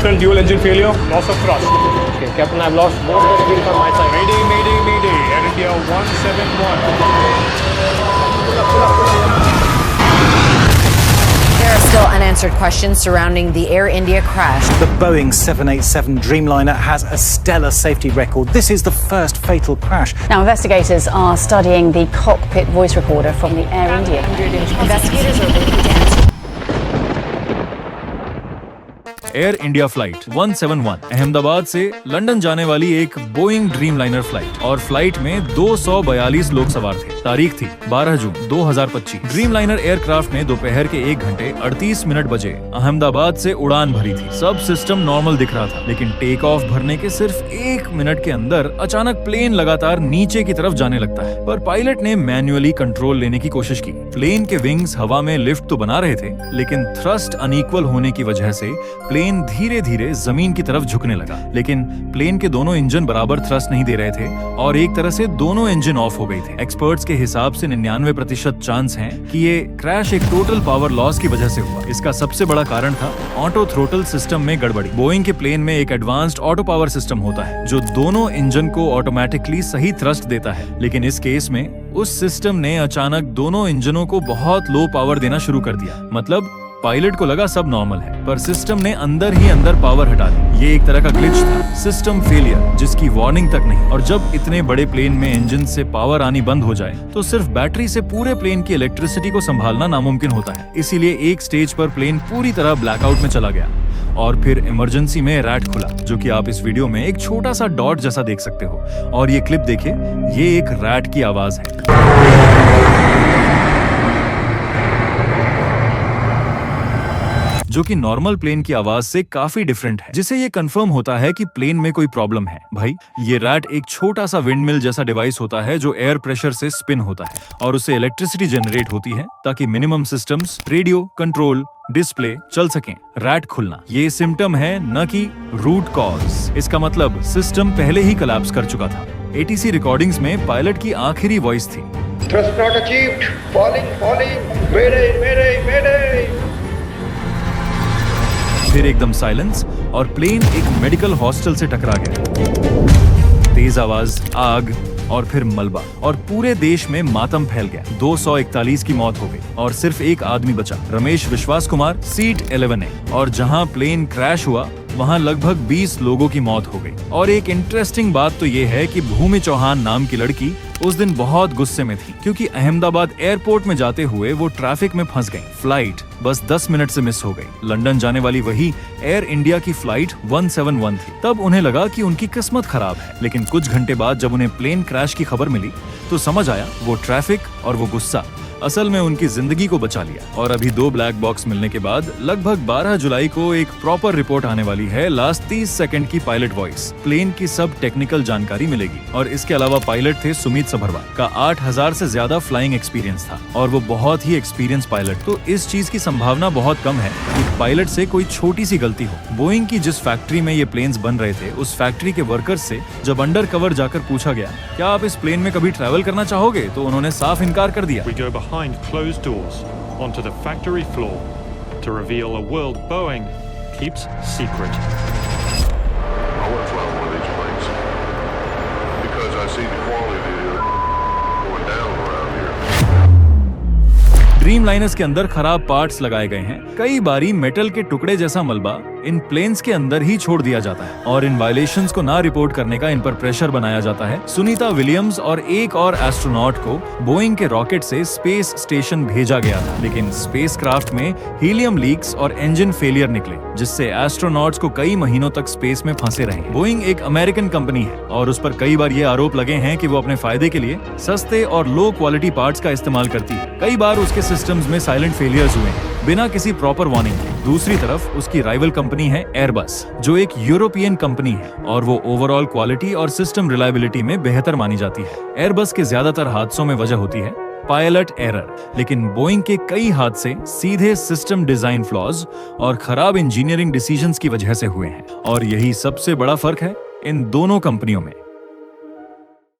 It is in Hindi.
Captain, dual engine failure, loss of thrust. Okay, Captain, I've lost both the engines on my side. Mayday, mayday, mayday. Air India 171. There are still unanswered questions surrounding the Air India crash. The Boeing 787 Dreamliner has a stellar safety record. This is the first fatal crash. Now, investigators are studying the cockpit voice recorder from the Air India. Investigators are looking to answer. Air India flight 171 Ahmedabad से लंदन जाने वाली एक बोइंग ड्रीमलाइनर फ्लाइट और फ्लाइट में 242 लोग सवार थे। तारीख थी 12 जून 2025। ड्रीमलाइनर एयरक्राफ्ट ने दोपहर के 1 घंटे 38 मिनट बजे अहमदाबाद से उड़ान भरी थी। सब सिस्टम नॉर्मल दिख रहा था, लेकिन टेक ऑफ भरने के सिर्फ 1 मिनट के अंदर अचानक प्लेन लगातार नीचे की तरफ जाने लगता है। पर पायलट ने मैन्युअली कंट्रोल लेने की कोशिश की। प्लेन के विंग्स हवा में लिफ्ट तो बना रहे थे, लेकिन थ्रस्ट अनइक्वल होने की वजह से प्लेन धीरे धीरे जमीन की तरफ झुकने लगा। लेकिन प्लेन के दोनों इंजन बराबर थ्रस्ट नहीं दे रहे थे और एक तरह से दोनों इंजन ऑफ हो गए थे। एक्सपर्ट्स के हिसाब से 99% चांस हैं कि ये क्रैश एक टोटल पावर लॉस की वजह से हुआ। इसका सबसे बड़ा कारण था ऑटो थ्रोटल सिस्टम में गड़बड़ी। बोइंग के प्लेन में एक एडवांस्ड ऑटो पावर सिस्टम होता है जो दोनों इंजन को ऑटोमेटिकली सही थ्रस्ट देता है, लेकिन इस केस में उस सिस्टम ने अचानक दोनों इंजनों को बहुत लो पावर देना शुरू कर दिया। मतलब पायलट को लगा सब नॉर्मल है, पर सिस्टम ने अंदर ही अंदर पावर हटा दी। ये एक तरह का ग्लिच था, सिस्टम फेलियर, जिसकी वार्निंग तक नहीं। और जब इतने बड़े प्लेन में इंजन से पावर आनी बंद हो जाए तो सिर्फ बैटरी से पूरे प्लेन की इलेक्ट्रिसिटी को संभालना नामुमकिन होता है। इसीलिए एक स्टेज पर प्लेन पूरी तरह ब्लैकआउट में चला गया और फिर इमरजेंसी में रैट खुला, जो कि आप इस वीडियो में एक छोटा सा डॉट जैसा देख सकते हो। और ये क्लिप देखिए, ये एक रैट की आवाज है जो कि नॉर्मल प्लेन की आवाज से काफी डिफरेंट है, जिसे ये कंफर्म होता है कि प्लेन में कोई प्रॉब्लम है। भाई, ये रैट एक छोटा सा विंडमिल जैसा डिवाइस होता है जो एयर प्रेशर से स्पिन होता है और उससे इलेक्ट्रिसिटी जनरेट होती है ताकि minimum systems, radio, control, display चल सकें। रैट खुलना ये सिम्टम है, न कि रूट कॉज। इसका मतलब सिस्टम पहले ही कोलैप्स कर चुका था। ATC रिकॉर्डिंग्स में पायलट की आखिरी वॉइस थी, Thrust not achieved. Falling. Mayday. फिर एकदम साइलेंस और प्लेन एक मेडिकल हॉस्टल से टकरा गया। तेज आवाज, आग और फिर मलबा, और पूरे देश में मातम फैल गया। 241 की मौत हो गई और सिर्फ एक आदमी बचा, रमेश विश्वास कुमार, सीट 11A। और जहां प्लेन क्रैश हुआ वहां लगभग 20 लोगों की मौत हो गई। और एक इंटरेस्टिंग बात तो ये है कि भूमि चौहान नाम की लड़की उस दिन बहुत गुस्से में थी, क्योंकि अहमदाबाद एयरपोर्ट में जाते हुए वो ट्रैफिक में फंस गई। फ्लाइट बस 10 मिनट से मिस हो गई। लंदन जाने वाली वही एयर इंडिया की फ्लाइट 171 थी। तब उन्हें लगा कि उनकी किस्मत खराब है, लेकिन कुछ घंटे बाद जब उन्हें प्लेन क्रैश की खबर मिली तो समझ आया वो ट्रैफिक और वो गुस्सा असल में उनकी जिंदगी को बचा लिया। और अभी 2 ब्लैक बॉक्स मिलने के बाद लगभग 12 जुलाई को एक प्रॉपर रिपोर्ट आने वाली है। लास्ट 30 सेकंड की पायलट वॉइस, प्लेन की सब टेक्निकल जानकारी मिलेगी। और इसके अलावा पायलट थे सुमित सभरवाल का 8000 से ज्यादा फ्लाइंग एक्सपीरियंस था और वो बहुत ही एक्सपीरियंस पायलट। तो इस चीज की संभावना बहुत कम है कि पायलट से कोई छोटी सी गलती हो। बोइंग की जिस फैक्ट्री में ये प्लेन्स बन रहे थे, उस फैक्ट्री के वर्कर्स से जब अंडर कवर जाकर पूछा गया क्या आप इस प्लेन में कभी ट्रैवल करना चाहोगे, तो उन्होंने साफ इनकार कर दिया। We go behind closed doors onto the factory floor to reveal a world Boeing keeps secret. I want to fly one of these planes because I see the quality going down around here. ड्रीमलाइनर्स के अंदर खराब पार्ट्स लगाए गए हैं। कई बारी मेटल के टुकड़े जैसा मलबा इन प्लेन्स के अंदर ही छोड़ दिया जाता है और इन वायलेशंस को ना रिपोर्ट करने का इन पर प्रेशर बनाया जाता है। सुनीता विलियम्स और एक और एस्ट्रोनॉट को बोइंग के रॉकेट से स्पेस स्टेशन भेजा गया था, लेकिन स्पेसक्राफ्ट में हीलियम लीक्स और इंजन फेलियर निकले, जिससे एस्ट्रोनॉट्स को कई महीनों तक स्पेस में फंसे रहे। बोइंग एक अमेरिकन कंपनी है और उस पर कई बार ये आरोप लगे हैं कि वो अपने फायदे के लिए सस्ते और लो क्वालिटी पार्ट्स का इस्तेमाल करती है। कई बार उसके सिस्टम्स में साइलेंट फेलियर्स हुए हैं बिना किसी प्रॉपर वार्निंग के। दूसरी तरफ उसकी राइवल कंपनी है एयरबस, जो एक यूरोपियन कंपनी है और वो ओवरऑल क्वालिटी और सिस्टम रिलायबिलिटी में बेहतर मानी जाती है। एयरबस के ज्यादातर हादसों में वजह होती है पायलट एरर, लेकिन बोइंग के कई हादसे सीधे सिस्टम डिजाइन फ्लॉज और खराब इंजीनियरिंग डिसीजंस की वजह से हुए हैं। और यही सबसे बड़ा फर्क है इन दोनों कंपनियों में।